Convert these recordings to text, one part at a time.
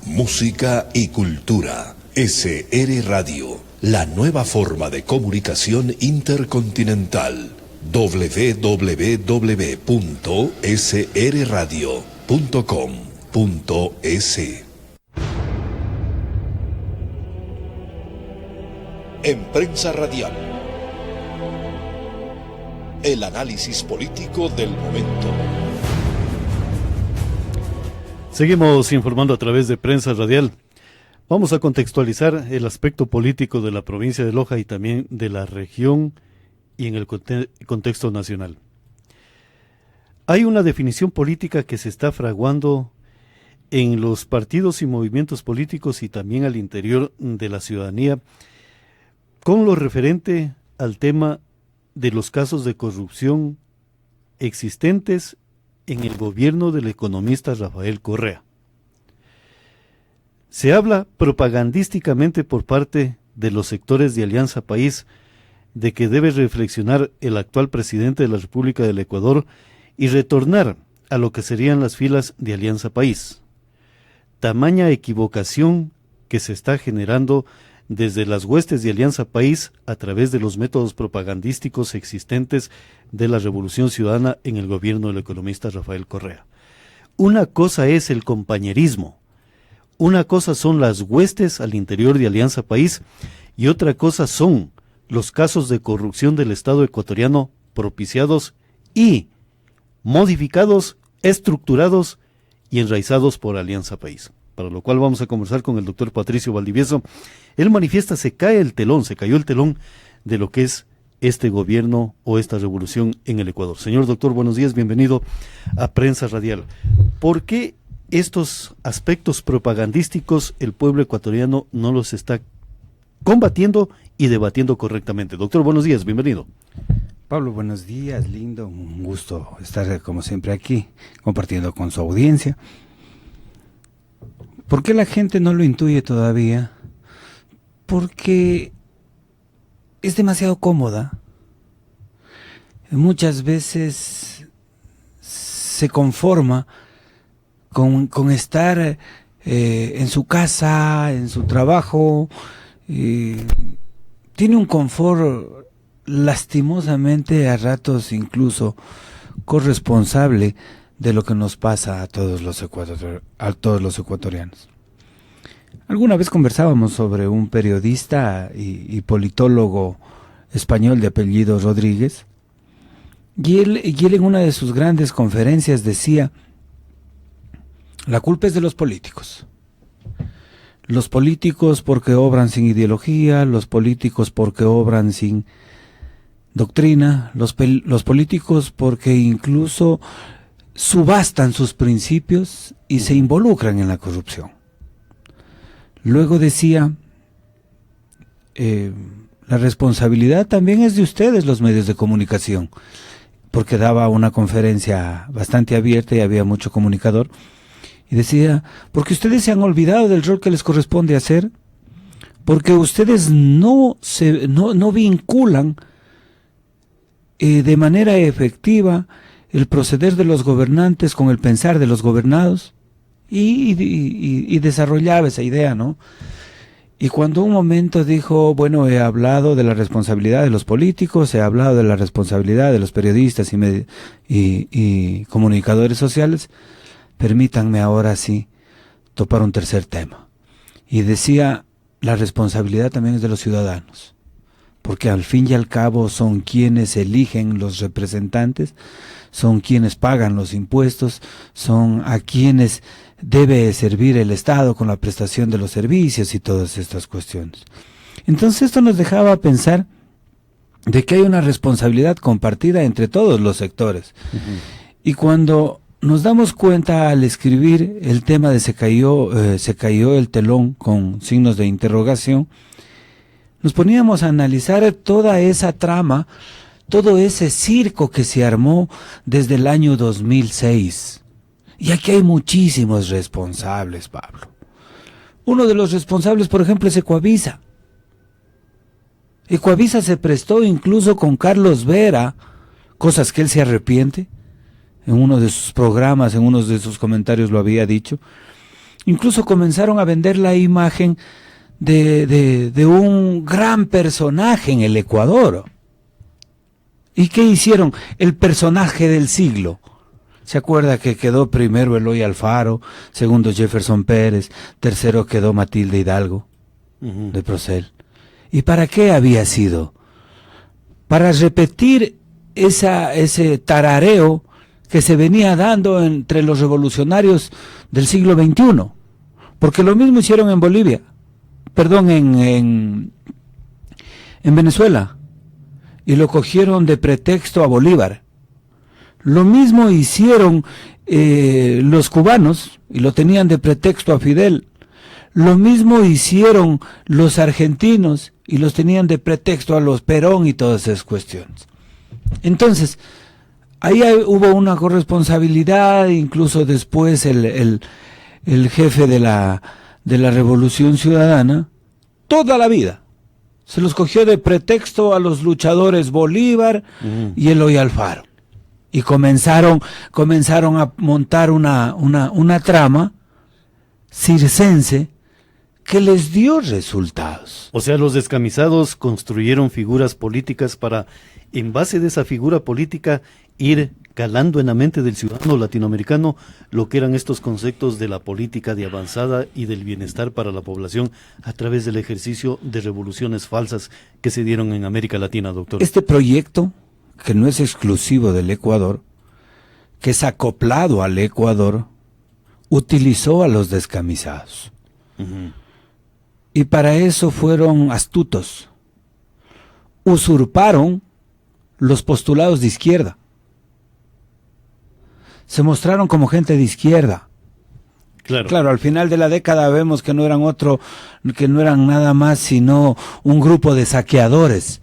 Música y cultura. SR Radio, la nueva forma de comunicación intercontinental. www.srradio.com.es. En Prensa Radial, el análisis político del momento. Seguimos informando a través de Prensa Radial. Vamos a contextualizar el aspecto político de la provincia de Loja y también de la región y en el contexto nacional. Hay una definición política que se está fraguando en los partidos y movimientos políticos y también al interior de la ciudadanía con lo referente al tema de los casos de corrupción existentes en el gobierno del economista Rafael Correa. Se habla propagandísticamente por parte de los sectores de Alianza País de que debe reflexionar el actual presidente de la República del Ecuador y retornar a lo que serían las filas de Alianza País. Tamaña equivocación que se está generando desde las huestes de Alianza País a través de los métodos propagandísticos existentes de la Revolución Ciudadana en el gobierno del economista Rafael Correa. Una cosa es el compañerismo, una cosa son las huestes al interior de Alianza País y otra cosa son los casos de corrupción del Estado ecuatoriano propiciados y modificados, estructurados y enraizados por Alianza País. Para lo cual vamos a conversar con el doctor Patricio Valdivieso. Él manifiesta, se cayó el telón de lo que es este gobierno o esta revolución en el Ecuador. Señor doctor, buenos días, bienvenido a Prensa Radial. ¿Por qué estos aspectos propagandísticos el pueblo ecuatoriano no los está combatiendo y debatiendo correctamente? Doctor, buenos días, bienvenido. Pablo, buenos días, lindo, un gusto estar como siempre aquí, compartiendo con su audiencia. ¿Por qué la gente no lo intuye todavía? Porque es demasiado cómoda. Muchas veces se conforma con estar en su casa, en su trabajo. Tiene un confort lastimosamente a ratos incluso corresponsable de lo que nos pasa a todos los ecuatorianos. Alguna vez conversábamos sobre un periodista y politólogo español de apellido Rodríguez, y él en una de sus grandes conferencias decía: la culpa es de los políticos. Los políticos porque obran sin ideología, los políticos porque obran sin doctrina, los políticos porque incluso subastan sus principios y se involucran en la corrupción. Luego decía, la responsabilidad también es de ustedes, los medios de comunicación, porque daba una conferencia bastante abierta y había mucho comunicador, y decía, porque ustedes se han olvidado del rol que les corresponde hacer, porque ustedes no vinculan de manera efectiva el proceder de los gobernantes con el pensar de los gobernados, y desarrollaba esa idea, ¿no? Y cuando un momento dijo, bueno, he hablado de la responsabilidad de los políticos, he hablado de la responsabilidad de los periodistas y comunicadores sociales, permítanme ahora sí topar un tercer tema. Y decía, la responsabilidad también es de los ciudadanos, porque al fin y al cabo son quienes eligen los representantes, son quienes pagan los impuestos, son a quienes debe servir el Estado con la prestación de los servicios y todas estas cuestiones. Entonces esto nos dejaba pensar de que hay una responsabilidad compartida entre todos los sectores. Uh-huh. Y cuando nos damos cuenta al escribir el tema de se cayó el telón con signos de interrogación, nos poníamos a analizar toda esa trama, todo ese circo que se armó desde el año 2006. Y aquí hay muchísimos responsables, Pablo. Uno de los responsables, por ejemplo, es Ecuavisa. Ecuavisa se prestó incluso con Carlos Vera, cosas que él se arrepiente. En uno de sus programas, en uno de sus comentarios lo había dicho. Incluso comenzaron a vender la imagen de un gran personaje en el Ecuador. ¿Y qué hicieron? El personaje del siglo. ¿Se acuerda que quedó primero Eloy Alfaro, segundo Jefferson Pérez, tercero quedó Matilde Hidalgo, de Procel? ¿Y para qué había sido? Para repetir ese tarareo que se venía dando entre los revolucionarios del siglo XXI. Porque lo mismo hicieron en Bolivia, en Venezuela, y lo cogieron de pretexto a Bolívar. Lo mismo hicieron los cubanos, y lo tenían de pretexto a Fidel. Lo mismo hicieron los argentinos, y los tenían de pretexto a los Perón y todas esas cuestiones. Entonces, ahí hubo una corresponsabilidad, incluso después el jefe de la Revolución Ciudadana, toda la vida, se los cogió de pretexto a los luchadores Bolívar y Eloy Alfaro. Y comenzaron a montar una trama circense que les dio resultados. O sea, los descamisados construyeron figuras políticas para, en base de esa figura política, ir calando en la mente del ciudadano latinoamericano lo que eran estos conceptos de la política de avanzada y del bienestar para la población a través del ejercicio de revoluciones falsas que se dieron en América Latina, doctor. Este proyecto, que no es exclusivo del Ecuador, que es acoplado al Ecuador, utilizó a los descamisados. Y para eso fueron astutos. Usurparon los postulados de izquierda. Se mostraron como gente de izquierda. Claro, al final de la década vemos que no eran nada más sino un grupo de saqueadores,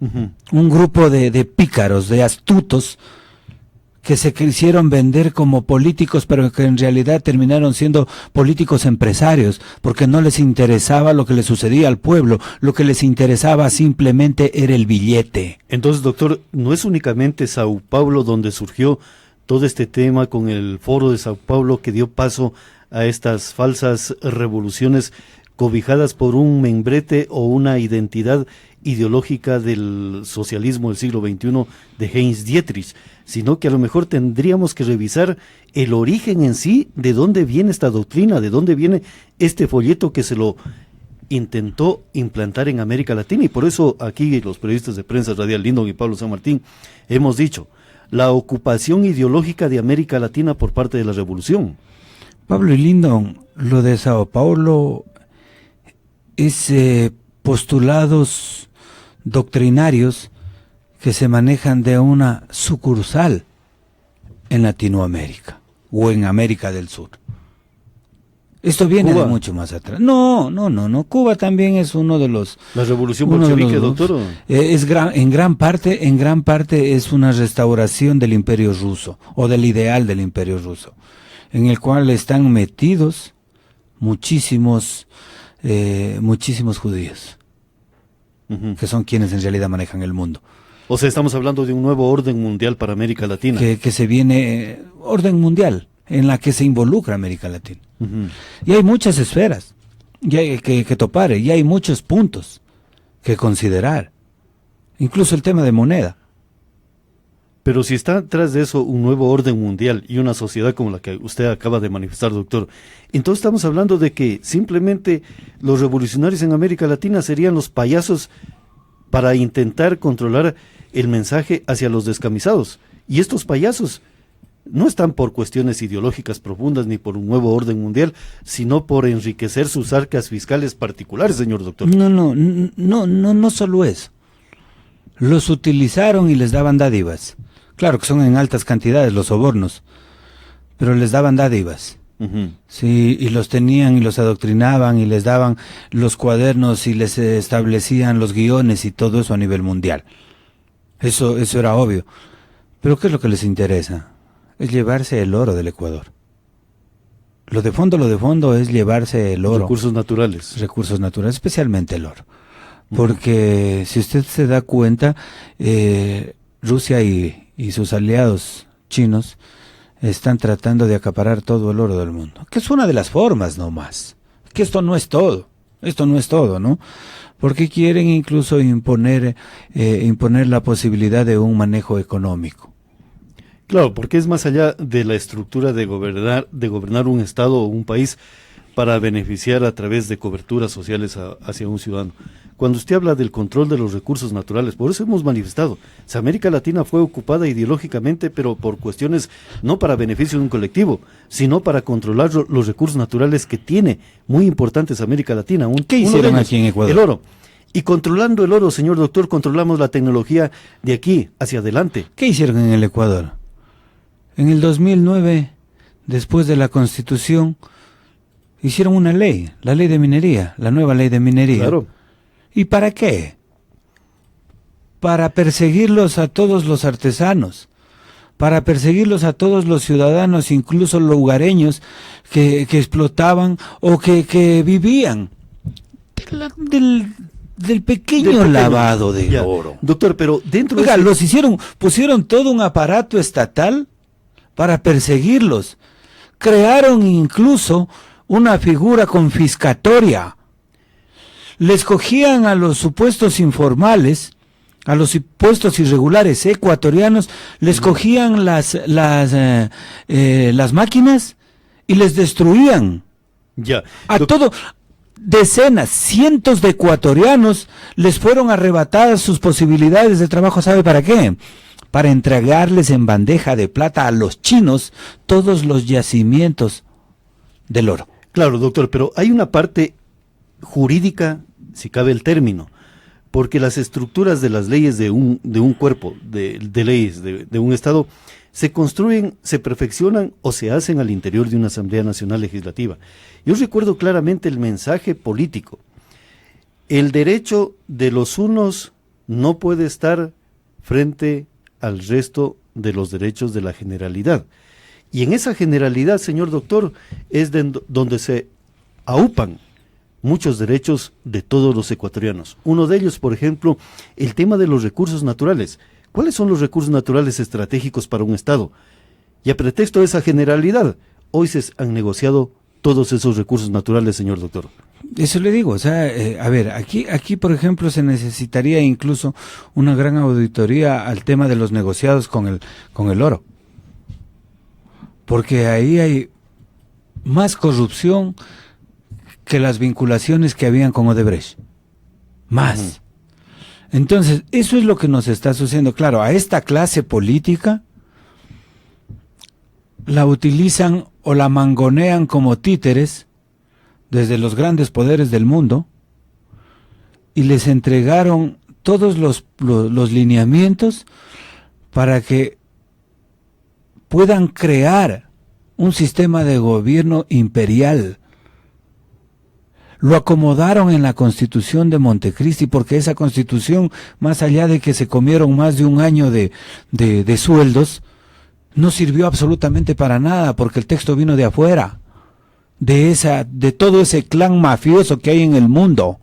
un grupo de pícaros, de astutos, que se quisieron vender como políticos, pero que en realidad terminaron siendo políticos empresarios, porque no les interesaba lo que le sucedía al pueblo, lo que les interesaba simplemente era el billete. Entonces, doctor, no es únicamente Sao Paulo donde surgió todo este tema con el Foro de Sao Paulo que dio paso a estas falsas revoluciones cobijadas por un membrete o una identidad ideológica del socialismo del siglo XXI de Heinz Dietrich, sino que a lo mejor tendríamos que revisar el origen en sí, de dónde viene esta doctrina, de dónde viene este folleto que se lo intentó implantar en América Latina. Y por eso aquí los periodistas de prensa Radial Lindon y Pablo San Martín hemos dicho la ocupación ideológica de América Latina por parte de la revolución. Pablo y Lindon, lo de Sao Paulo es postulados doctrinarios que se manejan de una sucursal en Latinoamérica o en América del Sur. Esto viene ¿Cuba? De mucho más atrás. No. Cuba también es uno de los... ¿La revolución bolchevique, doctor? En gran parte es una restauración del Imperio Ruso o del ideal del Imperio Ruso, en el cual están metidos muchísimos judíos, que son quienes en realidad manejan el mundo. O sea, estamos hablando de un nuevo orden mundial para América Latina. Que se viene, orden mundial, en la que se involucra América Latina. Y hay muchas esferas y hay que topar, y hay muchos puntos que considerar, incluso el tema de moneda. Pero si está tras de eso un nuevo orden mundial y una sociedad como la que usted acaba de manifestar, doctor, entonces estamos hablando de que simplemente los revolucionarios en América Latina serían los payasos para intentar controlar el mensaje hacia los descamisados. Y estos payasos no están por cuestiones ideológicas profundas ni por un nuevo orden mundial, sino por enriquecer sus arcas fiscales particulares, señor doctor. No solo eso. Los utilizaron y les daban dádivas. Claro que son en altas cantidades los sobornos, pero les daban dádivas. Sí, y los tenían y los adoctrinaban y les daban los cuadernos y les establecían los guiones y todo eso a nivel mundial. Eso era obvio. Pero ¿qué es lo que les interesa? Es llevarse el oro del Ecuador. Lo de fondo es llevarse el oro. Recursos naturales, especialmente el oro. Porque si usted se da cuenta, Rusia y sus aliados chinos están tratando de acaparar todo el oro del mundo, que es una de las formas nomás, que esto no es todo, ¿no? Porque quieren incluso imponer la posibilidad de un manejo económico. Claro, porque es más allá de la estructura de gobernar un estado o un país para beneficiar a través de coberturas sociales hacia un ciudadano. Cuando usted habla del control de los recursos naturales, por eso hemos manifestado, América Latina fue ocupada ideológicamente, pero por cuestiones no para beneficio de un colectivo, sino para controlar los recursos naturales que tiene, muy importantes América Latina. ¿Qué hicieron aquí en Ecuador? El oro. Y controlando el oro, señor doctor, controlamos la tecnología de aquí hacia adelante. ¿Qué hicieron en el Ecuador? En el 2009, después de la Constitución, hicieron una ley, la ley de minería, la nueva ley de minería. Claro. ¿Y para qué? Para perseguirlos a todos los artesanos, para perseguirlos a todos los ciudadanos, incluso lugareños que explotaban o que vivían del pequeño lavado de oro. Doctor, pero dentro Oiga, de pusieron todo un aparato estatal para perseguirlos. Crearon incluso una figura confiscatoria. Les cogían a los supuestos informales, a los supuestos irregulares ecuatorianos, les cogían las máquinas y les destruían. Ya. Decenas, cientos de ecuatorianos les fueron arrebatadas sus posibilidades de trabajo. ¿Sabe para qué? Para entregarles en bandeja de plata a los chinos todos los yacimientos del oro. Claro, doctor, pero hay una parte jurídica, si cabe el término, porque las estructuras de las leyes de un cuerpo de leyes de un Estado se construyen, se perfeccionan o se hacen al interior de una Asamblea Nacional Legislativa. Yo recuerdo claramente el mensaje político. El derecho de los unos no puede estar frente al resto de los derechos de la generalidad. Y en esa generalidad, señor doctor, es donde se aupan muchos derechos de todos los ecuatorianos. Uno de ellos, por ejemplo, el tema de los recursos naturales. ¿Cuáles son los recursos naturales estratégicos para un Estado? Y a pretexto de esa generalidad, hoy se han negociado todos esos recursos naturales, señor doctor. Eso le digo, o sea, a ver, aquí por ejemplo se necesitaría incluso una gran auditoría al tema de los negociados con el oro. Porque ahí hay más corrupción que las vinculaciones que habían con Odebrecht. Más. Entonces, eso es lo que nos está sucediendo. Claro, a esta clase política la utilizan o la mangonean como títeres desde los grandes poderes del mundo y les entregaron todos los lineamientos para que puedan crear un sistema de gobierno imperial. Lo acomodaron en la Constitución de Montecristi, porque esa Constitución, más allá de que se comieron más de un año de sueldos, no sirvió absolutamente para nada, porque el texto vino de afuera, de todo ese clan mafioso que hay en el mundo.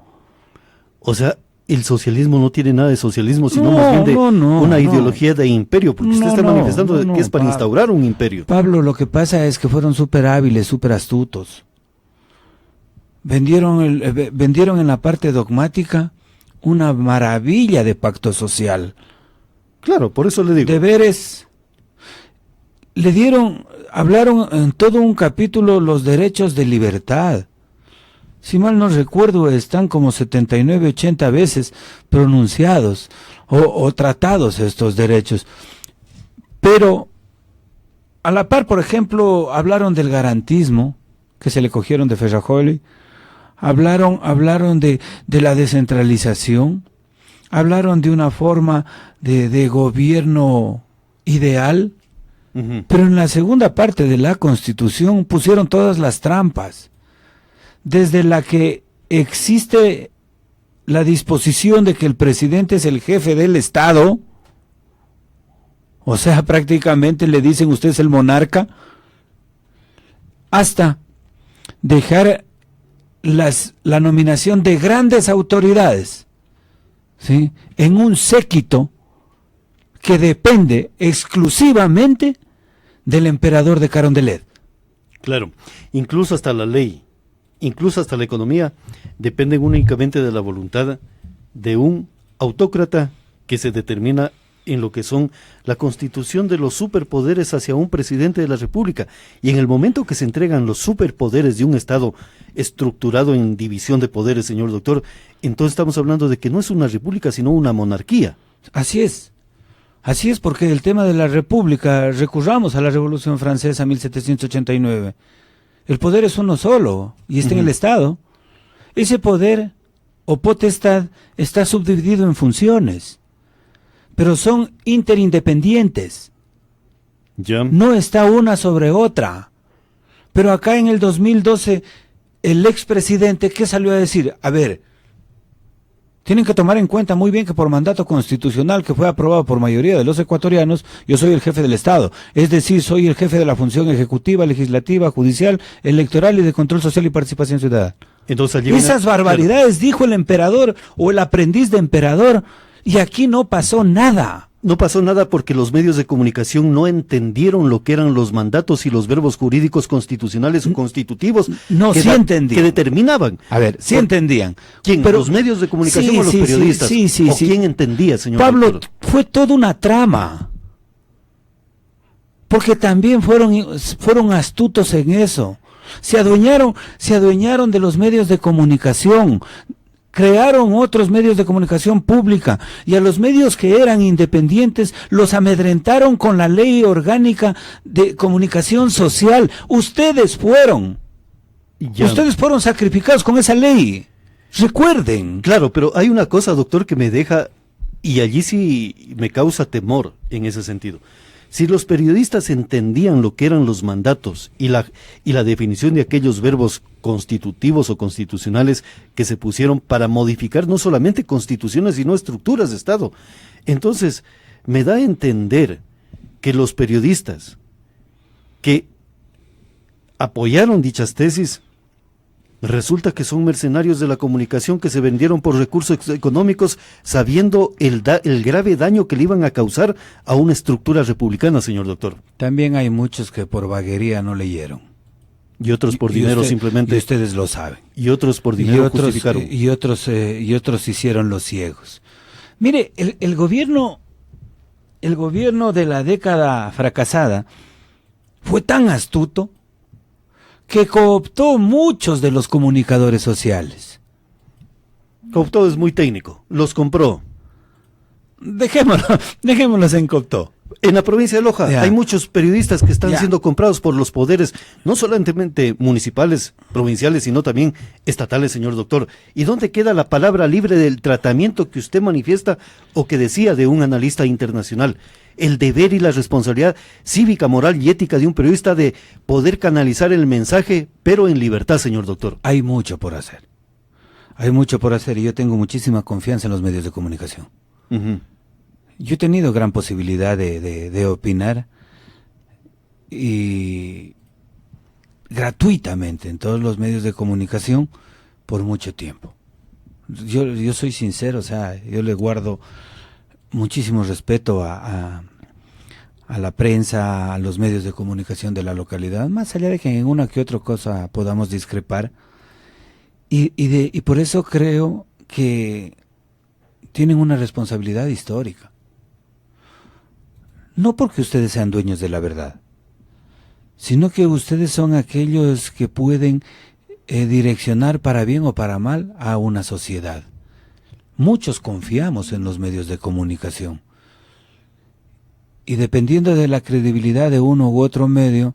O sea, el socialismo no tiene nada de socialismo, sino más bien de una ideología de imperio, porque usted está manifestando que es para instaurar un imperio. Pablo, lo que pasa es que fueron súper hábiles, súper astutos. Vendieron en la parte dogmática una maravilla de pacto social. Claro, por eso le digo. Deberes. Hablaron en todo un capítulo los derechos de libertad. Si mal no recuerdo, están como 79, 80 veces pronunciados o tratados estos derechos. Pero, a la par, por ejemplo, hablaron del garantismo, que se le cogieron de Ferrajoli. Hablaron de la descentralización, hablaron de una forma de gobierno ideal, pero en la segunda parte de la Constitución pusieron todas las trampas, desde la que existe la disposición de que el presidente es el jefe del Estado, o sea, prácticamente le dicen usted es el monarca, hasta dejar la nominación de grandes autoridades, ¿sí?, en un séquito que depende exclusivamente del emperador de Carondelet. Claro, incluso hasta la ley, incluso hasta la economía, dependen únicamente de la voluntad de un autócrata que se determina en lo que son la constitución de los superpoderes hacia un presidente de la República. Y en el momento que se entregan los superpoderes de un Estado estructurado en división de poderes, señor doctor, entonces estamos hablando de que no es una república, sino una monarquía. Así es, porque el tema de la república, recurramos a la Revolución Francesa 1789. El poder es uno solo y está en el Estado. Ese poder o potestad está subdividido en funciones, pero son interindependientes. Ya. No está una sobre otra. Pero acá en el 2012, el expresidente, ¿qué salió a decir? A ver, tienen que tomar en cuenta muy bien que por mandato constitucional que fue aprobado por mayoría de los ecuatorianos, yo soy el jefe del Estado. Es decir, soy el jefe de la función ejecutiva, legislativa, judicial, electoral y de control social y participación ciudadana. Entonces, esas barbaridades dijo el emperador o el aprendiz de emperador. Y aquí no pasó nada. No pasó nada porque los medios de comunicación no entendieron lo que eran los mandatos y los verbos jurídicos constitucionales o constitutivos. No, sí entendían. Que determinaban. A ver, sí entendían. ¿Quién? Pero, ¿los medios de comunicación sí, o los sí, periodistas? Sí. ¿O quién entendía, señor Pablo, doctor? fue toda una trama. Porque también fueron astutos en eso. Se adueñaron de los medios de comunicación. Crearon otros medios de comunicación pública y a los medios que eran independientes los amedrentaron con la ley orgánica de comunicación social. Ustedes fueron sacrificados con esa ley. Recuerden. Claro, pero hay una cosa, doctor, que me deja, y allí sí me causa temor en ese sentido. Si los periodistas entendían lo que eran los mandatos y la definición de aquellos verbos constitutivos o constitucionales que se pusieron para modificar no solamente constituciones, sino estructuras de Estado, entonces me da a entender que los periodistas que apoyaron dichas tesis resulta que son mercenarios de la comunicación que se vendieron por recursos económicos sabiendo el grave daño que le iban a causar a una estructura republicana, señor doctor. También hay muchos que por vaguería no leyeron. Y otros por dinero simplemente. Y ustedes lo saben. Y otros por dinero justificaron. Y otros hicieron los ciegos. Mire, el gobierno de la década fracasada fue tan astuto que cooptó muchos de los comunicadores sociales. Cooptó es muy técnico, los compró. Dejémoslos en cooptó. En la provincia de Loja hay muchos periodistas que están siendo comprados por los poderes, no solamente municipales, provinciales, sino también estatales, señor doctor. ¿Y dónde queda la palabra libre del tratamiento que usted manifiesta o que decía de un analista internacional? El deber y la responsabilidad cívica, moral y ética de un periodista de poder canalizar el mensaje, pero en libertad, señor doctor. Hay mucho por hacer. Y yo tengo muchísima confianza en los medios de comunicación. Yo he tenido gran posibilidad de opinar y gratuitamente en todos los medios de comunicación por mucho tiempo. Yo soy sincero, o sea, yo le guardo muchísimo respeto a la prensa, a los medios de comunicación de la localidad, más allá de que en una que otra cosa podamos discrepar. Y por eso creo que tienen una responsabilidad histórica. No porque ustedes sean dueños de la verdad, sino que ustedes son aquellos que pueden direccionar para bien o para mal a una sociedad. Muchos confiamos en los medios de comunicación. Y dependiendo de la credibilidad de uno u otro medio,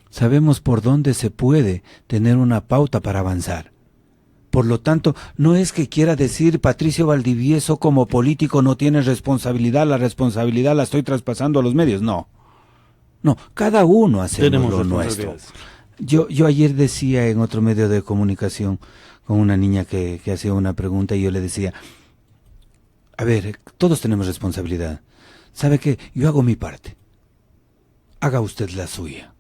sabemos por dónde se puede tener una pauta para avanzar. Por lo tanto, no es que quiera decir Patricio Valdivieso como político no tiene responsabilidad, la responsabilidad la estoy traspasando a los medios. No, cada uno hacemos lo nuestro. Yo ayer decía en otro medio de comunicación con una niña que hacía una pregunta y yo le decía, a ver, todos tenemos responsabilidad. ¿Sabe qué? Yo hago mi parte. Haga usted la suya.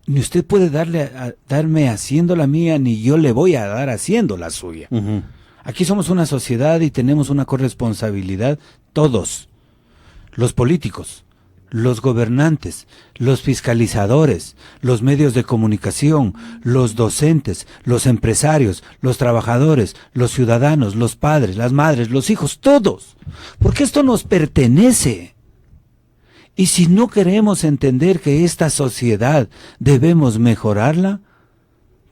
Ni usted puede darme haciendo la mía, ni yo le voy a dar haciendo la suya. Aquí somos una sociedad y tenemos una corresponsabilidad todos. Los políticos, los gobernantes, los fiscalizadores, los medios de comunicación, los docentes, los empresarios, los trabajadores, los ciudadanos, los padres, las madres, los hijos, todos. Porque esto nos pertenece. Y si no queremos entender que esta sociedad debemos mejorarla,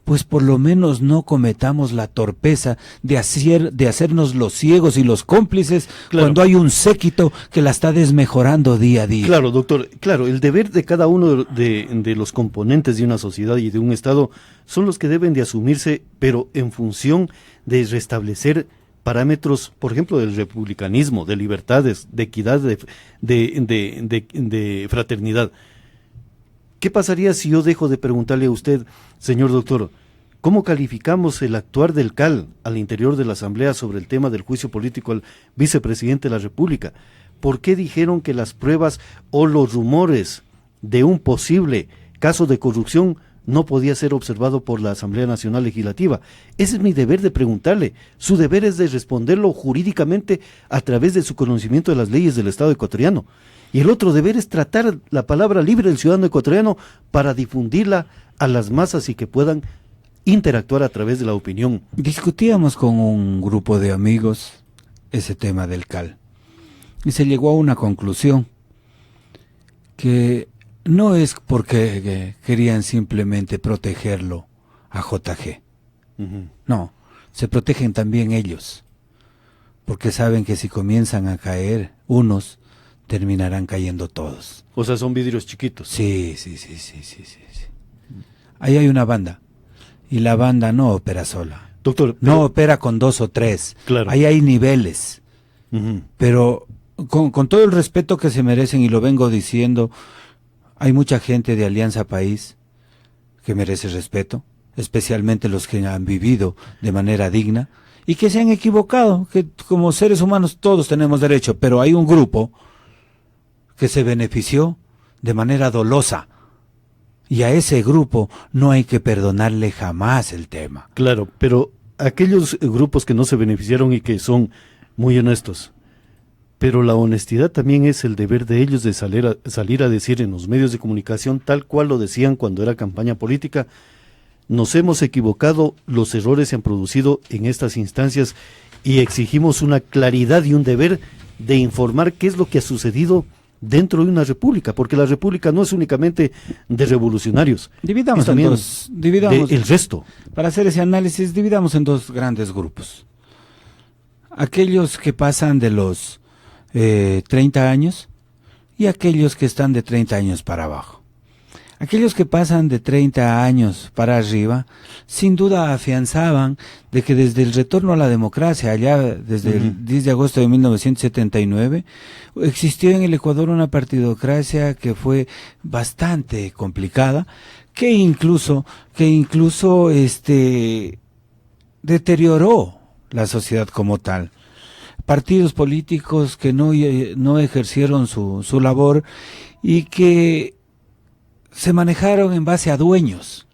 pues por lo menos no cometamos la torpeza de hacernos los ciegos y los cómplices cuando hay un séquito que la está desmejorando día a día. Claro, doctor, claro, el deber de cada uno de los componentes de una sociedad y de un Estado son los que deben de asumirse, pero en función de restablecer parámetros, por ejemplo, del republicanismo, de libertades, de equidad, de fraternidad. ¿Qué pasaría si yo dejo de preguntarle a usted, señor doctor, cómo calificamos el actuar del CAL al interior de la Asamblea sobre el tema del juicio político al vicepresidente de la República? ¿Por qué dijeron que las pruebas o los rumores de un posible caso de corrupción no podía ser observado por la Asamblea Nacional Legislativa? Ese es mi deber de preguntarle. Su deber es de responderlo jurídicamente a través de su conocimiento de las leyes del Estado ecuatoriano. Y el otro deber es tratar la palabra libre del ciudadano ecuatoriano para difundirla a las masas y que puedan interactuar a través de la opinión. Discutíamos con un grupo de amigos ese tema del CAL y se llegó a una conclusión que no es porque querían simplemente protegerlo a JG. No, se protegen también ellos, porque saben que si comienzan a caer unos, terminarán cayendo todos. O sea, son vidrios chiquitos. Sí. Ahí hay una banda, y la banda no opera sola. Doctor, no opera con 2 o 3. Claro. Ahí hay niveles. Pero con todo el respeto que se merecen, y lo vengo diciendo, hay mucha gente de Alianza País que merece respeto, especialmente los que han vivido de manera digna y que se han equivocado, que como seres humanos todos tenemos derecho, pero hay un grupo que se benefició de manera dolosa, y a ese grupo no hay que perdonarle jamás el tema. Claro, pero aquellos grupos que no se beneficiaron y que son muy honestos, pero la honestidad también es el deber de ellos de salir a decir en los medios de comunicación, tal cual lo decían cuando era campaña política: nos hemos equivocado, los errores se han producido en estas instancias y exigimos una claridad y un deber de informar qué es lo que ha sucedido dentro de una república, porque la república no es únicamente de revolucionarios. Dividamos en dos, el resto. Para hacer ese análisis, dividamos en 2 grandes grupos. Aquellos que pasan de los 30 años y aquellos que están de 30 años para abajo. Aquellos que pasan de 30 años para arriba, sin duda afianzaban de que desde el retorno a la democracia, allá desde el 10 de agosto de 1979, existió en el Ecuador una partidocracia que fue bastante complicada, que incluso deterioró la sociedad como tal. Partidos políticos que no ejercieron su labor y que se manejaron en base a dueños,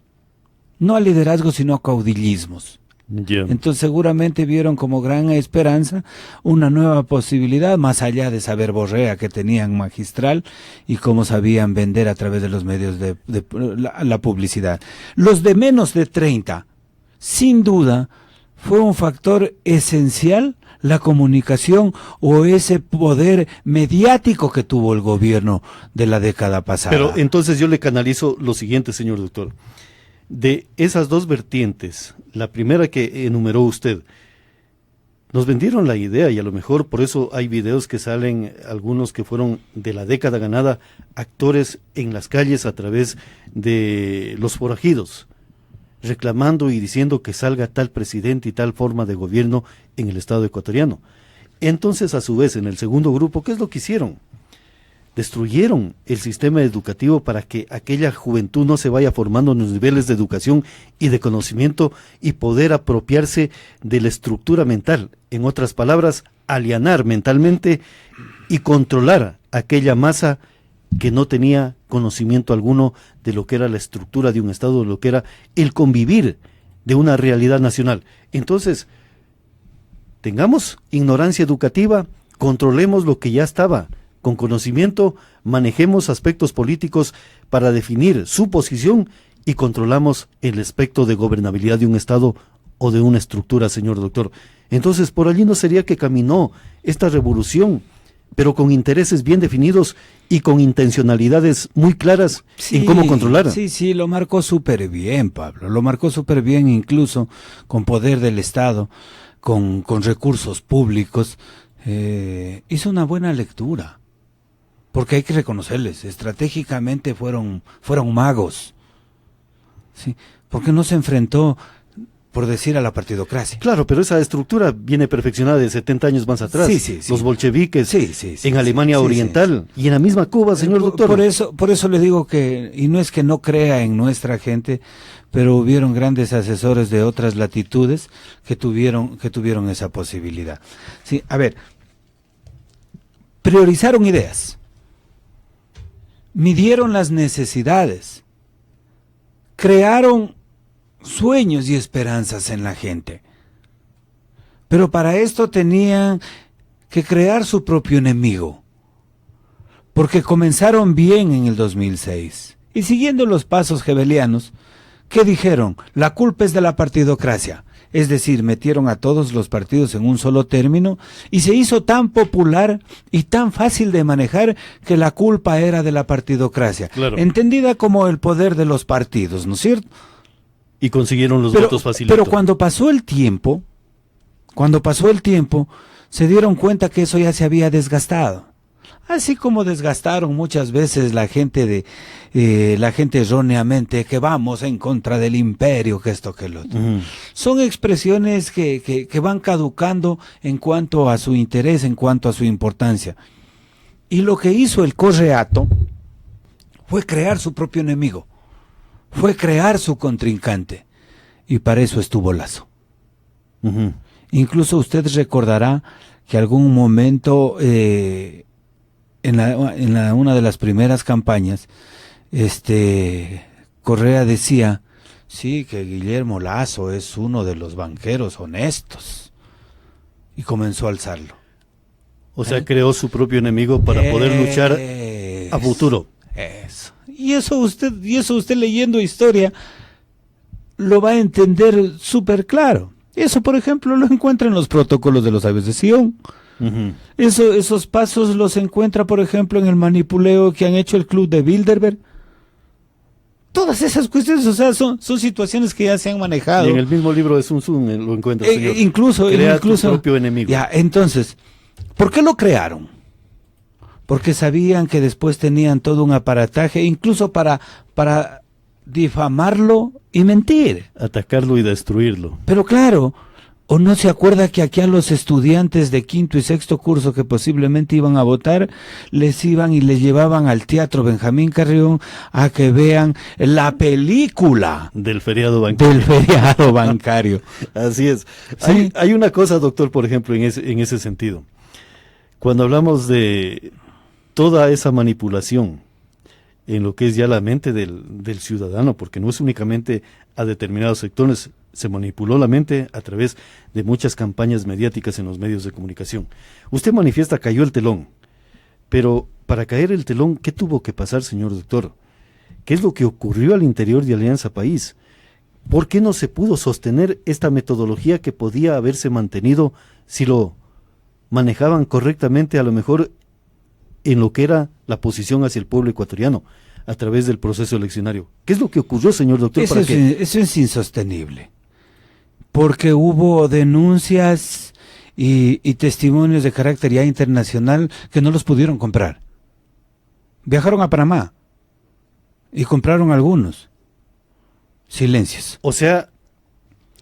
no a liderazgos sino a caudillismos. Entonces seguramente vieron como gran esperanza una nueva posibilidad, más allá de esa verborrea que tenían magistral y cómo sabían vender a través de los medios de la publicidad. Los de menos de 30, sin duda, fue un factor esencial la comunicación o ese poder mediático que tuvo el gobierno de la década pasada. Pero entonces yo le canalizo lo siguiente, señor doctor. De esas 2 vertientes, la primera que enumeró usted, nos vendieron la idea, y a lo mejor por eso hay videos que salen, algunos que fueron de la década ganada, actores en las calles a través de los forajidos, reclamando y diciendo que salga tal presidente y tal forma de gobierno en el Estado ecuatoriano. Entonces, a su vez, en el segundo grupo, ¿qué es lo que hicieron? Destruyeron el sistema educativo para que aquella juventud no se vaya formando en los niveles de educación y de conocimiento y poder apropiarse de la estructura mental. En otras palabras, alienar mentalmente y controlar aquella masa que no tenía conocimiento alguno de lo que era la estructura de un Estado, de lo que era el convivir de una realidad nacional. Entonces, tengamos ignorancia educativa, controlemos lo que ya estaba con conocimiento, manejemos aspectos políticos para definir su posición y controlamos el aspecto de gobernabilidad de un Estado o de una estructura, señor doctor. Entonces, por allí no sería que caminó esta revolución, pero con intereses bien definidos y con intencionalidades muy claras en cómo controlar. Sí, lo marcó súper bien, Pablo, lo marcó súper bien, incluso con poder del Estado, con recursos públicos. Hizo una buena lectura, porque hay que reconocerles, estratégicamente fueron magos, ¿sí? Porque no se enfrentó, por decir, a la partidocracia. Claro, pero esa estructura viene perfeccionada de 70 años más atrás. Sí. Los bolcheviques en Alemania Oriental y en la misma Cuba, señor doctor. Por eso le digo que, y no es que no crea en nuestra gente, pero hubieron grandes asesores de otras latitudes que tuvieron esa posibilidad. Sí, a ver, priorizaron ideas, midieron las necesidades, crearon sueños y esperanzas en la gente. Pero para esto tenían que crear su propio enemigo, porque comenzaron bien en el 2006 y siguiendo los pasos hebelianos, ¿qué dijeron? La culpa es de la partidocracia, es decir, metieron a todos los partidos en un solo término y se hizo tan popular y tan fácil de manejar que la culpa era de la partidocracia, claro, entendida como el poder de los partidos, ¿no es cierto? Y consiguieron los votos facilitos. Pero cuando pasó el tiempo, se dieron cuenta que eso ya se había desgastado. Así como desgastaron muchas veces la gente erróneamente que vamos en contra del imperio, que esto, que lo otro. Son expresiones que van caducando en cuanto a su interés, en cuanto a su importancia. Y lo que hizo el correato fue crear su propio enemigo. Fue crear su contrincante, y para eso estuvo Lazo. Incluso usted recordará que algún momento en una de las primeras campañas, Correa decía, sí, que Guillermo Lazo es uno de los banqueros honestos, y comenzó a alzarlo. O sea, creó su propio enemigo para poder luchar a futuro. Eso. Y eso usted leyendo historia lo va a entender súper claro. Eso, por ejemplo, lo encuentra en los protocolos de los sabios de Sion. Esos pasos los encuentra, por ejemplo, en el manipuleo que han hecho el club de Bilderberg. Todas esas cuestiones, o sea, son situaciones que ya se han manejado. Y en el mismo libro de Sun Tzu lo encuentra, señor. Incluso tu propio enemigo. Ya, entonces, ¿por qué lo crearon? Porque sabían que después tenían todo un aparataje, incluso para difamarlo y mentir. Atacarlo y destruirlo. Pero claro, ¿o no se acuerda que aquí a los estudiantes de quinto y sexto curso que posiblemente iban a votar, les iban y les llevaban al Teatro Benjamín Carrión a que vean la película del feriado bancario? Así es. ¿Sí? Hay una cosa, doctor, por ejemplo, en ese sentido. Cuando hablamos de toda esa manipulación en lo que es ya la mente del ciudadano, porque no es únicamente a determinados sectores, se manipuló la mente a través de muchas campañas mediáticas en los medios de comunicación. Usted manifiesta, cayó el telón, pero para caer el telón, ¿qué tuvo que pasar, señor doctor? ¿Qué es lo que ocurrió al interior de Alianza País? ¿Por qué no se pudo sostener esta metodología que podía haberse mantenido si lo manejaban correctamente, a lo mejor en lo que era la posición hacia el pueblo ecuatoriano a través del proceso eleccionario? ¿Qué es lo que ocurrió, señor doctor? Eso es insostenible, porque hubo denuncias y testimonios de carácter ya internacional que no los pudieron comprar. Viajaron a Panamá y compraron algunos. Silencios. O sea,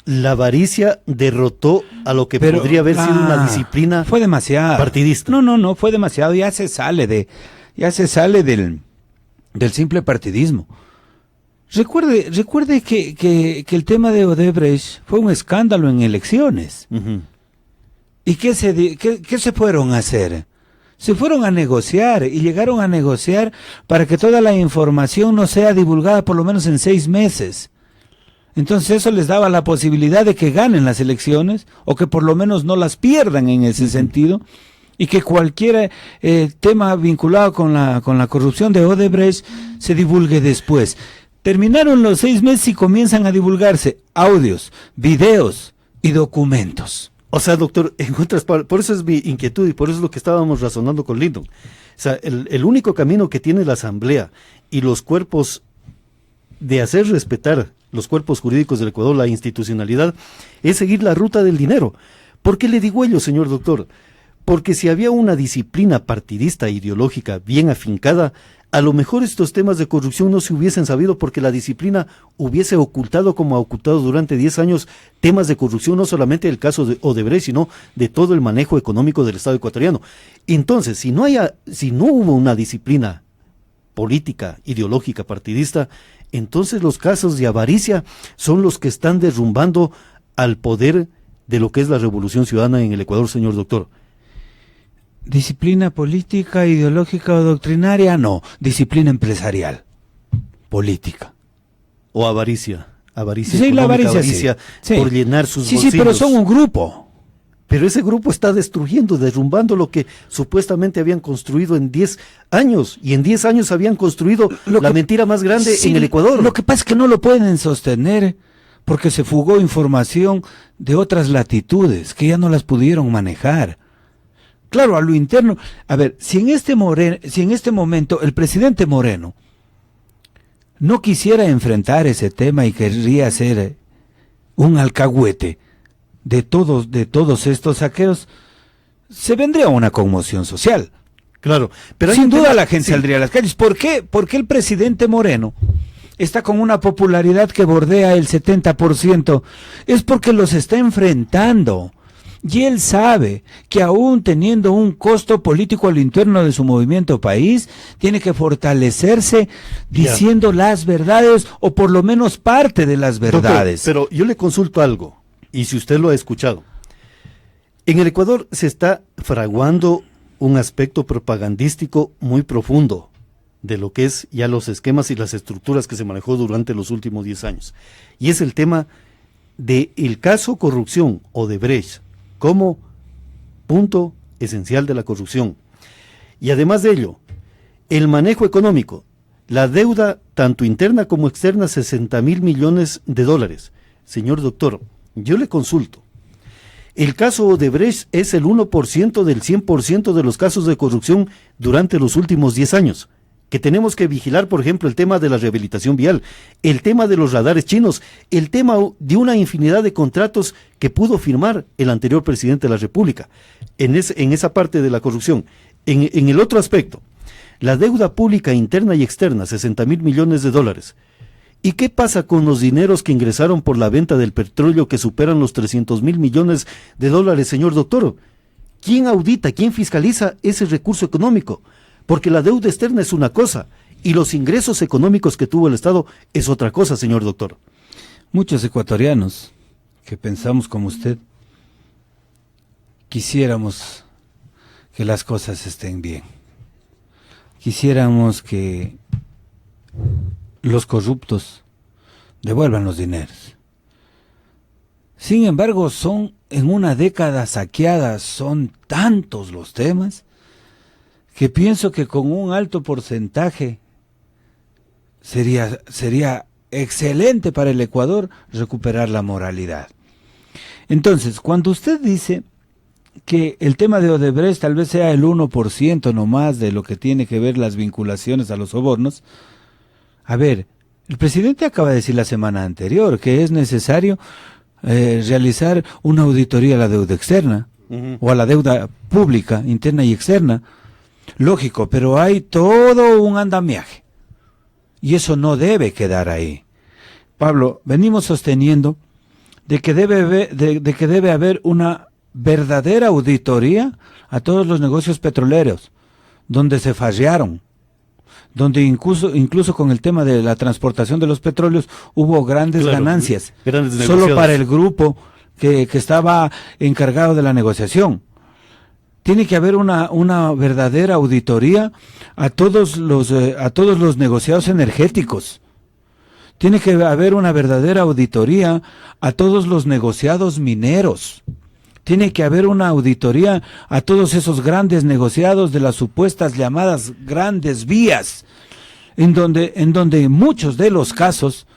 la avaricia derrotó a lo que podría haber sido una disciplina fue demasiado partidista. No, fue demasiado. Ya se sale del simple partidismo. Recuerde que el tema de Odebrecht fue un escándalo en elecciones. ¿Y qué se fueron a hacer? Se fueron a negociar y llegaron a negociar para que toda la información no sea divulgada por lo menos en 6 meses. Entonces eso les daba la posibilidad de que ganen las elecciones o que por lo menos no las pierdan en ese sentido, y que cualquier tema vinculado con la corrupción de Odebrecht se divulgue después. Terminaron los 6 meses y comienzan a divulgarse audios, videos y documentos. O sea, doctor, en otras palabras, por eso es mi inquietud y por eso es lo que estábamos razonando con Lyndon. O sea, el único camino que tiene la Asamblea y los cuerpos de hacer respetar los cuerpos jurídicos del Ecuador, la institucionalidad, es seguir la ruta del dinero. ¿Por qué le digo ello, señor doctor? Porque si había una disciplina partidista ideológica bien afincada, a lo mejor estos temas de corrupción no se hubiesen sabido porque la disciplina hubiese ocultado, como ha ocultado durante 10 años, temas de corrupción, no solamente del caso de Odebrecht, sino de todo el manejo económico del Estado ecuatoriano. Entonces, si no hubo una disciplina política, ideológica, partidista, entonces los casos de avaricia son los que están derrumbando al poder de lo que es la revolución ciudadana en el Ecuador, señor doctor. ¿Disciplina política, ideológica o doctrinaria? No, disciplina empresarial, política. O avaricia. Sí, la avaricia, sí. Por llenar sus bolsillos. Sí, pero son un grupo. Pero ese grupo está destruyendo, derrumbando lo que supuestamente habían construido en 10 años. Y en 10 años habían construido la mentira más grande en el Ecuador. Lo que pasa es que no lo pueden sostener porque se fugó información de otras latitudes que ya no las pudieron manejar. Claro, a lo interno. A ver, si en este momento el presidente Moreno no quisiera enfrentar ese tema y querría ser un alcahuete de todos estos saqueos, se vendría una conmoción social. Claro, pero sin duda la gente saldría a las calles. ¿Por qué? Porque el presidente Moreno está con una popularidad que bordea el 70%. Es porque los está enfrentando. Y él sabe que aún teniendo un costo político al interno de su movimiento país, tiene que fortalecerse diciendo las verdades, o por lo menos parte de las verdades. Doctor, pero yo le consulto algo, y si usted lo ha escuchado. En el Ecuador se está fraguando un aspecto propagandístico muy profundo de lo que es ya los esquemas y las estructuras que se manejó durante los últimos 10 años. Y es el tema del caso corrupción Odebrecht como punto esencial de la corrupción. Y además de ello, el manejo económico, la deuda tanto interna como externa, 60,000 millones de dólares. Señor doctor, yo le consulto. El caso Odebrecht es el 1% del 100% de los casos de corrupción durante los últimos 10 años. Que tenemos que vigilar, por ejemplo, el tema de la rehabilitación vial, el tema de los radares chinos, el tema de una infinidad de contratos que pudo firmar el anterior presidente de la República, en esa parte de la corrupción. En el otro aspecto, la deuda pública interna y externa, 60,000 millones de dólares. ¿Y qué pasa con los dineros que ingresaron por la venta del petróleo que superan los 300,000 millones de dólares, señor doctor? ¿Quién audita, quién fiscaliza ese recurso económico? Porque la deuda externa es una cosa y los ingresos económicos que tuvo el Estado es otra cosa, señor doctor. Muchos ecuatorianos que pensamos como usted quisiéramos que las cosas estén bien. Quisiéramos que los corruptos devuelvan los dineros. Sin embargo, en una década saqueada, son tantos los temas que pienso que con un alto porcentaje sería excelente para el Ecuador recuperar la moralidad. Entonces, cuando usted dice que el tema de Odebrecht tal vez sea el 1% nomás de lo que tiene que ver las vinculaciones a los sobornos, a ver, el presidente acaba de decir la semana anterior que es necesario realizar una auditoría a la deuda externa, o a la deuda pública, interna y externa. Lógico, pero hay todo un andamiaje. Y eso no debe quedar ahí. Pablo, venimos sosteniendo de que debe haber una verdadera auditoría a todos los negocios petroleros, donde se fallaron, donde incluso con el tema de la transportación de los petróleos hubo grandes ganancias, solo para el grupo que estaba encargado de la negociación. Tiene que haber una verdadera auditoría a todos los negociados energéticos. Tiene que haber una verdadera auditoría a todos los negociados mineros. tiene que haber una auditoría a todos esos grandes negociados de las supuestas llamadas grandes vías, en donde muchos de los casos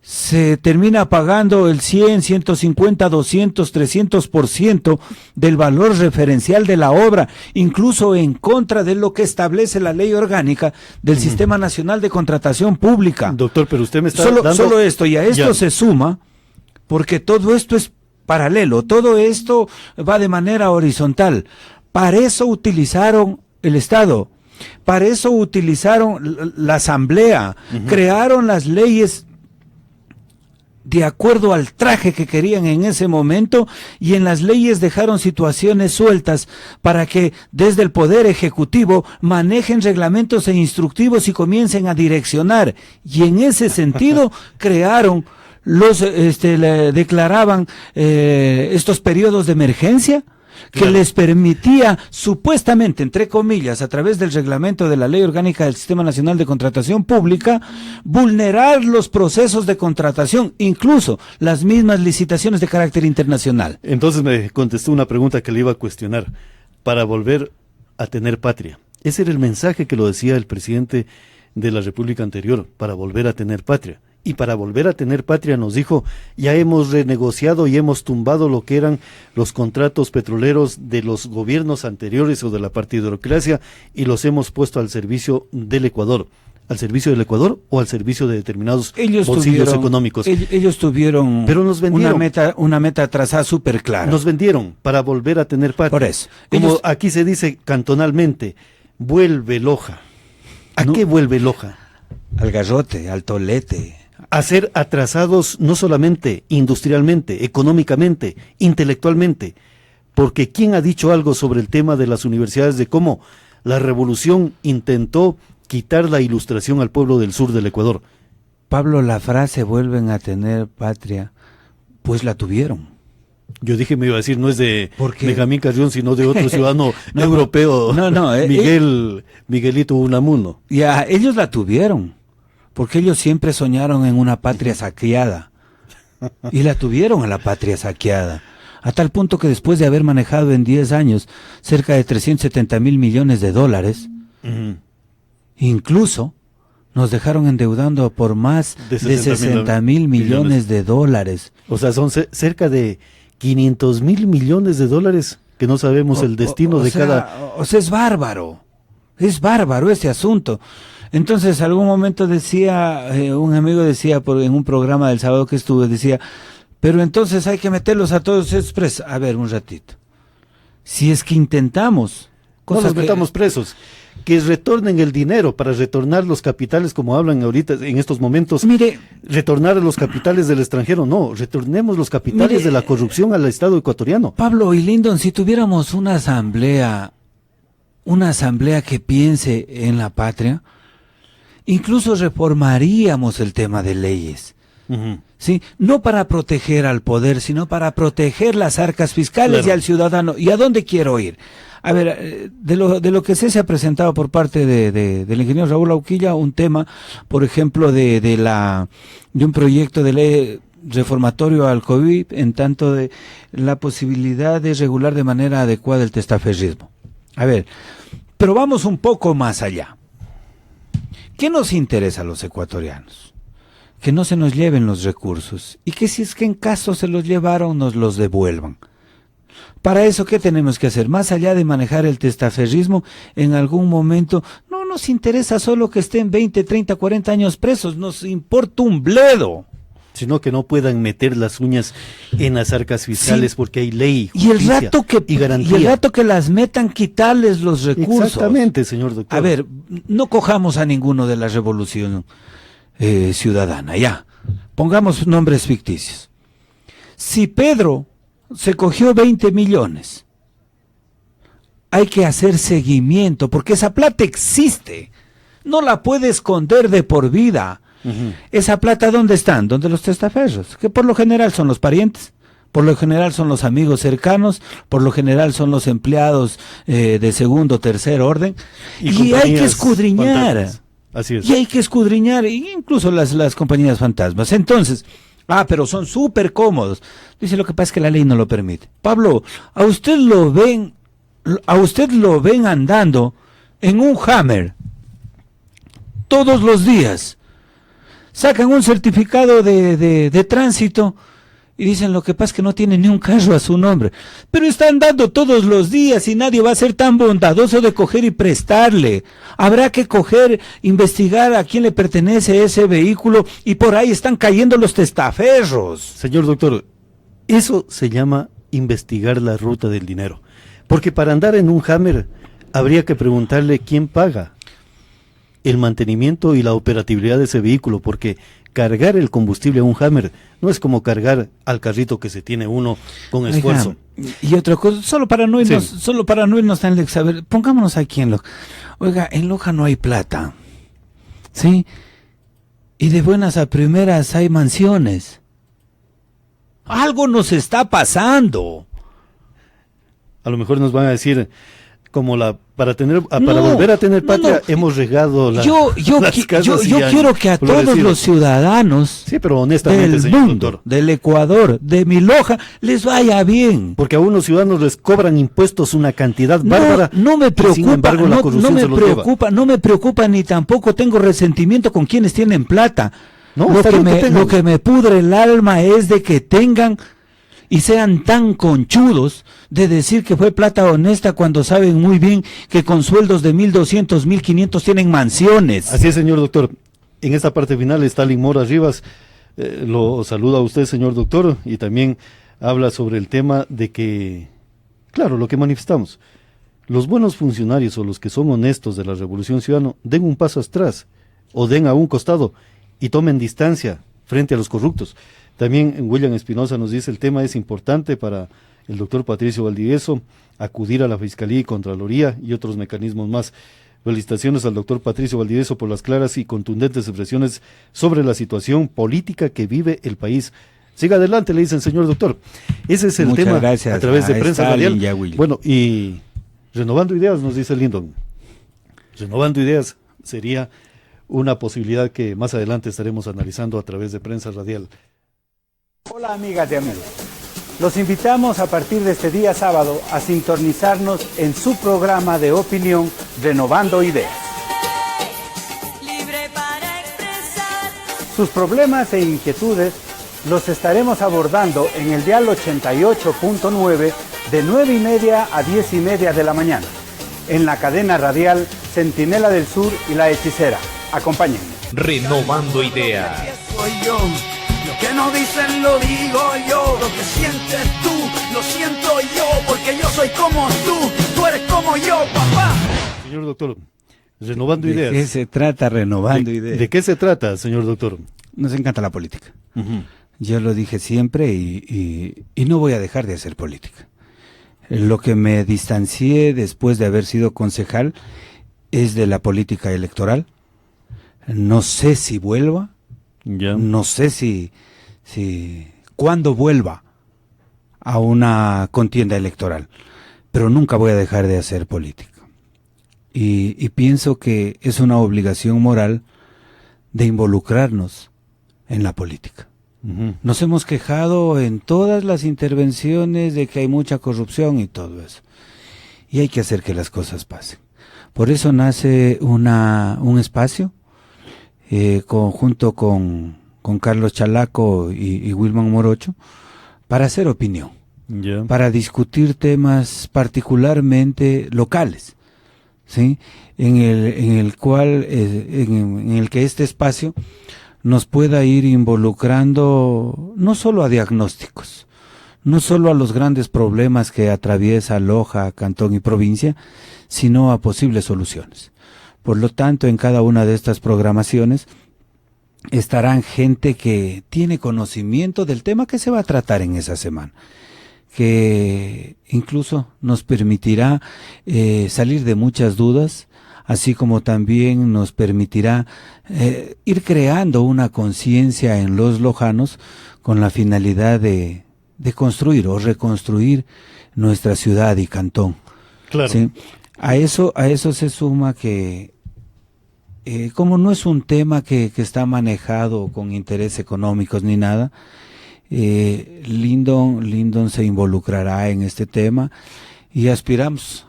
se termina pagando el 100, 150, 200, 300% del valor referencial de la obra, incluso en contra de lo que establece la ley orgánica del Sistema Nacional de Contratación Pública. Doctor, pero usted me está Solo esto, y a esto se suma, porque todo esto es paralelo, todo esto va de manera horizontal. Para eso utilizaron el Estado, para eso utilizaron la Asamblea, crearon las leyes de acuerdo al traje que querían en ese momento, y en las leyes dejaron situaciones sueltas para que desde el Poder Ejecutivo manejen reglamentos e instructivos y comiencen a direccionar, y en ese sentido crearon declaraban estos periodos de emergencia que les permitía supuestamente, entre comillas, a través del reglamento de la Ley Orgánica del Sistema Nacional de Contratación Pública, vulnerar los procesos de contratación, incluso las mismas licitaciones de carácter internacional. Entonces me contestó una pregunta que le iba a cuestionar. Para volver a tener patria. Ese era el mensaje que lo decía el presidente de la República anterior, para volver a tener patria. Y para volver a tener patria nos dijo, ya hemos renegociado y hemos tumbado lo que eran los contratos petroleros de los gobiernos anteriores o de la partidocracia y los hemos puesto al servicio del Ecuador. ¿Al servicio del Ecuador o al servicio de determinados bolsillos económicos? Ellos tuvieron pero nos vendieron, una meta trazada súper clara. Nos vendieron para volver a tener patria. Por eso. Como aquí se dice cantonalmente, vuelve Loja. ¿A qué vuelve Loja? Al garrote, al tolete. A ser atrasados no solamente industrialmente, económicamente, intelectualmente, porque ¿quién ha dicho algo sobre el tema de las universidades, de cómo la revolución intentó quitar la ilustración al pueblo del sur del Ecuador? Pablo, la frase vuelven a tener patria, pues la tuvieron. Yo dije, me iba a decir, no es de Benjamín Carrión, sino de otro ciudadano europeo, Miguelito Unamuno. Ya, ellos la tuvieron. Porque ellos siempre soñaron en una patria saqueada. Y la tuvieron a la patria saqueada. A tal punto que después de haber manejado en 10 años cerca de 370,000 millones de dólares, incluso nos dejaron endeudando por más de 60,000 millones de dólares. O sea, son cerca de 500,000 millones de dólares que no sabemos el destino de cada... O sea, es bárbaro ese asunto. Entonces, algún momento decía, un amigo decía en un programa del sábado que estuve, decía, pero entonces hay que meterlos a todos presos. A ver, un ratito. Si es que intentamos... No los metamos presos, que retornen el dinero para retornar los capitales, como hablan ahorita en estos momentos. Mire, retornar los capitales del extranjero, no, retornemos los capitales de la corrupción al Estado ecuatoriano. Pablo y Lyndon, si tuviéramos una asamblea que piense en la patria, incluso reformaríamos el tema de leyes, ¿sí? No para proteger al poder, sino para proteger las arcas fiscales, claro, y al ciudadano. ¿Y a dónde quiero ir? A ver, de lo que se ha presentado por parte del ingeniero Raúl Auquilla, un tema, por ejemplo, de un proyecto de ley reformatorio al COVID, en tanto de la posibilidad de regular de manera adecuada el testaferrismo. A ver, pero vamos un poco más allá. ¿Qué nos interesa a los ecuatorianos? Que no se nos lleven los recursos y que si es que en caso se los llevaron, nos los devuelvan. Para eso, ¿qué tenemos que hacer? Más allá de manejar el testaferrismo, en algún momento no nos interesa solo que estén 20, 30, 40 años presos, nos importa un bledo. Sino que no puedan meter las uñas en las arcas fiscales, sí, porque hay ley, justicia, y el rato que las metan, quitarles los recursos. Exactamente, señor doctor. A ver, no cojamos a ninguno de la revolución ciudadana, ya. Pongamos nombres ficticios. Si Pedro se cogió 20 millones, hay que hacer seguimiento, porque esa plata existe. No la puede esconder de por vida. ¿Esa plata dónde están? ¿Dónde los testaferros? Que por lo general son los parientes, por lo general son los amigos cercanos, por lo general son los empleados de segundo o tercer orden. Y hay que escudriñar. Así es. Y hay que escudriñar, incluso las compañías fantasmas. Entonces, Ah, pero son súper cómodos. Dice, lo que pasa es que la ley no lo permite. Pablo, a usted lo ven andando en un Hammer todos los días. Sacan un certificado de tránsito y dicen, lo que pasa es que no tiene ni un carro a su nombre. Pero está andando todos los días y nadie va a ser tan bondadoso de coger y prestarle. Habrá que investigar a quién le pertenece ese vehículo, y por ahí están cayendo los testaferros. Señor doctor, eso se llama investigar la ruta del dinero. Porque para andar en un Hammer habría que preguntarle quién paga el mantenimiento y la operatividad de ese vehículo, porque cargar el combustible a un Hammer no es como cargar al carrito que se tiene uno con esfuerzo. Oiga, y otra cosa, solo para no irnos tan lejos, a ver, pongámonos aquí en Loja. Oiga, en Loja no hay plata, ¿sí? Y de buenas a primeras hay mansiones. Algo nos está pasando. A lo mejor nos van a decir, como para volver a tener patria, hemos regado las casas. Yo quiero que a todos los ciudadanos, sí, pero honestamente, del señor mundo, doctor, del Ecuador, de mi Loja, les vaya bien. Porque a unos ciudadanos les cobran impuestos una cantidad bárbara. No me preocupa, sin embargo, la corrupción no me preocupa, ni tampoco tengo resentimiento con quienes tienen plata. No, lo que me pudre el alma es de que tengan y sean tan conchudos de decir que fue plata honesta cuando saben muy bien que con sueldos de 1.200, 1.500 tienen mansiones. Así es, señor doctor. En esta parte final, Stalin Mora Rivas lo saluda a usted, señor doctor, y también habla sobre el tema de que, claro, lo que manifestamos, los buenos funcionarios o los que son honestos de la Revolución Ciudadana den un paso atrás o den a un costado y tomen distancia frente a los corruptos. También William Espinosa nos dice, el tema es importante para el doctor Patricio Valdivieso, acudir a la Fiscalía y Contraloría y otros mecanismos más. Felicitaciones al doctor Patricio Valdivieso por las claras y contundentes expresiones sobre la situación política que vive el país. Siga adelante, le dicen, señor doctor. Ese es el Muchas tema gracias a través de Prensa Stalin Radial. Bueno, y renovando ideas, nos dice Lindon. Renovando ideas sería una posibilidad que más adelante estaremos analizando a través de Prensa Radial. Hola amigas y amigos, los invitamos a partir de este día sábado a sintonizarnos en su programa de opinión Renovando Ideas. Libre para expresar. Sus problemas e inquietudes los estaremos abordando en el dial 88.9 de 9:30 a 10:30 de la mañana, en la cadena radial Centinela del Sur y La Hechicera. Acompáñenme. Renovando Ideas. Soy yo. Lo que no dicen lo digo yo, lo que sientes tú, lo siento yo, porque yo soy como tú eres como yo, papá. Señor doctor, renovando ideas. ¿De qué se trata renovando ideas? ¿De qué se trata, señor doctor? Nos encanta la política. Yo lo dije siempre y no voy a dejar de hacer política. Lo que me distancié después de haber sido concejal es de la política electoral. No sé si vuelva. Ya. No sé si cuándo vuelva a una contienda electoral, pero nunca voy a dejar de hacer política. Y pienso que es una obligación moral de involucrarnos en la política. Nos hemos quejado en todas las intervenciones de que hay mucha corrupción y todo eso. Y hay que hacer que las cosas pasen. Por eso nace un espacio junto con Carlos Chalaco y Wilman Morocho, para hacer opinión, para discutir temas particularmente locales, ¿sí? en el que este espacio nos pueda ir involucrando no solo a diagnósticos, no solo a los grandes problemas que atraviesa Loja, Cantón y provincia, sino a posibles soluciones. Por lo tanto, en cada una de estas programaciones estarán gente que tiene conocimiento del tema que se va a tratar en esa semana, que incluso nos permitirá salir de muchas dudas, así como también nos permitirá ir creando una conciencia en los lojanos con la finalidad de construir o reconstruir nuestra ciudad y cantón. Claro. ¿Sí? A eso se suma que como no es un tema que está manejado con intereses económicos ni nada, Lyndon se involucrará en este tema y aspiramos,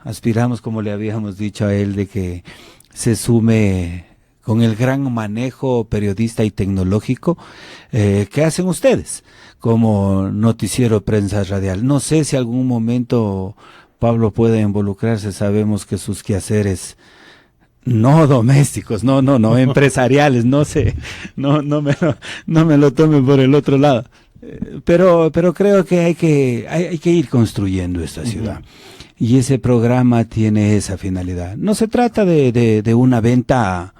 como le habíamos dicho a él, de que se sume con el gran manejo periodista y tecnológico que hacen ustedes como noticiero prensa radial. No sé si algún momento Pablo puede involucrarse, sabemos que sus quehaceres no domésticos, no, empresariales, no sé, no me lo tomen por el otro lado, pero creo que hay que ir construyendo esta ciudad. Y ese programa tiene esa finalidad. No se trata de una venta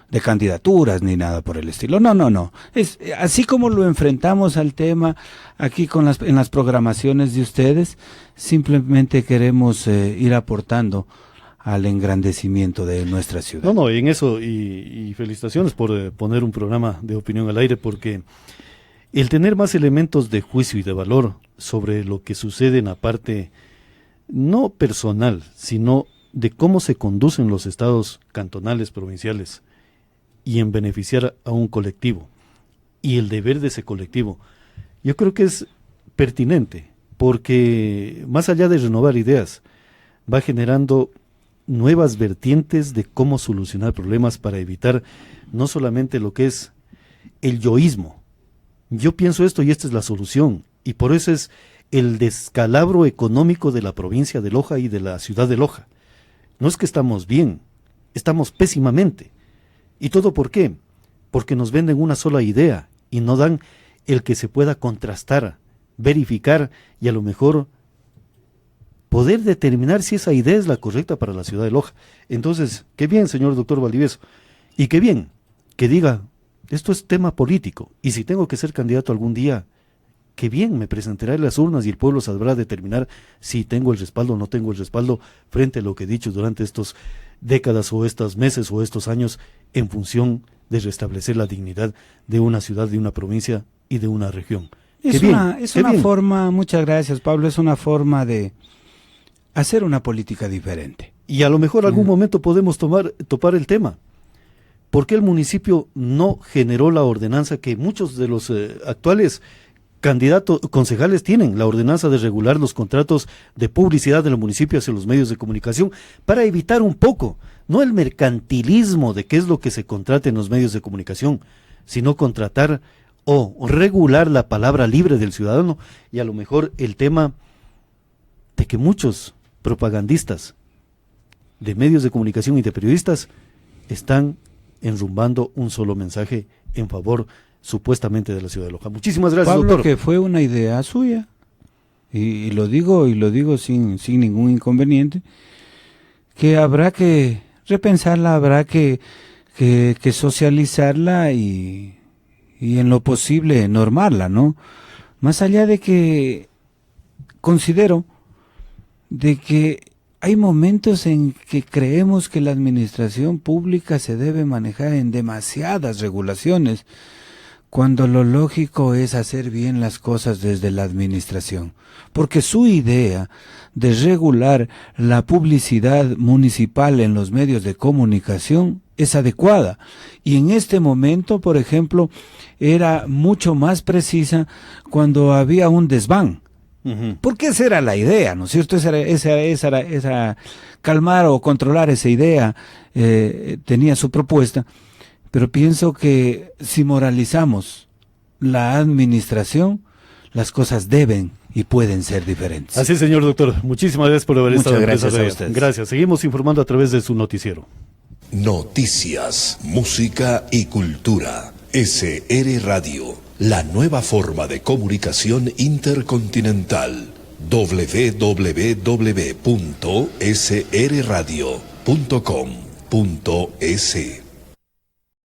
de candidaturas ni nada por el estilo. No. Es así como lo enfrentamos al tema aquí en las programaciones de ustedes. Simplemente queremos ir aportando al engrandecimiento de nuestra ciudad. No, en eso, y felicitaciones por poner un programa de opinión al aire, porque el tener más elementos de juicio y de valor sobre lo que sucede en la parte no personal, sino de cómo se conducen los estados cantonales, provinciales, y en beneficiar a un colectivo, y el deber de ese colectivo, yo creo que es pertinente, porque más allá de renovar ideas, va generando nuevas vertientes de cómo solucionar problemas para evitar no solamente lo que es el yoísmo. Yo pienso esto y esta es la solución, y por eso es el descalabro económico de la provincia de Loja y de la ciudad de Loja. No es que estamos bien, estamos pésimamente. ¿Y todo por qué? Porque nos venden una sola idea y no dan el que se pueda contrastar, verificar y a lo mejor poder determinar si esa idea es la correcta para la ciudad de Loja. Entonces, qué bien, señor doctor Valdivieso, y qué bien que diga, esto es tema político, y si tengo que ser candidato algún día, qué bien, me presentaré a las urnas y el pueblo sabrá determinar si tengo el respaldo o no tengo el respaldo frente a lo que he dicho durante estos décadas o estos meses o estos años en función de restablecer la dignidad de una ciudad, de una provincia y de una región. Es una forma, muchas gracias Pablo, es una forma de hacer una política diferente. Y a lo mejor algún momento podemos topar el tema. ¿Por qué el municipio no generó la ordenanza que muchos de los actuales concejales tienen, la ordenanza de regular los contratos de publicidad del municipio hacia los medios de comunicación, para evitar un poco, no el mercantilismo de qué es lo que se contrata en los medios de comunicación, sino contratar o regular la palabra libre del ciudadano, y a lo mejor el tema de que muchos propagandistas de medios de comunicación y de periodistas están enrumbando un solo mensaje en favor supuestamente de la ciudad de Loja. Muchísimas gracias, Pablo, doctor. Que fue una idea suya, y lo digo sin ningún inconveniente, que habrá que repensarla, habrá que socializarla y en lo posible normarla, ¿no? Más allá de que considero de que hay momentos en que creemos que la administración pública se debe manejar en demasiadas regulaciones, cuando lo lógico es hacer bien las cosas desde la administración, porque su idea de regular la publicidad municipal en los medios de comunicación es adecuada, y en este momento, por ejemplo, era mucho más precisa cuando había un desván. Porque esa era la idea, ¿no es cierto? Esa calmar o controlar esa idea, tenía su propuesta, pero pienso que si moralizamos la administración, las cosas deben y pueden ser diferentes. Así, señor doctor, muchísimas gracias por haber estado en gracias Presa a ustedes. Gracias, seguimos informando a través de su noticiero. Noticias, música y cultura. SR Radio, la nueva forma de comunicación intercontinental. www.srradio.com.es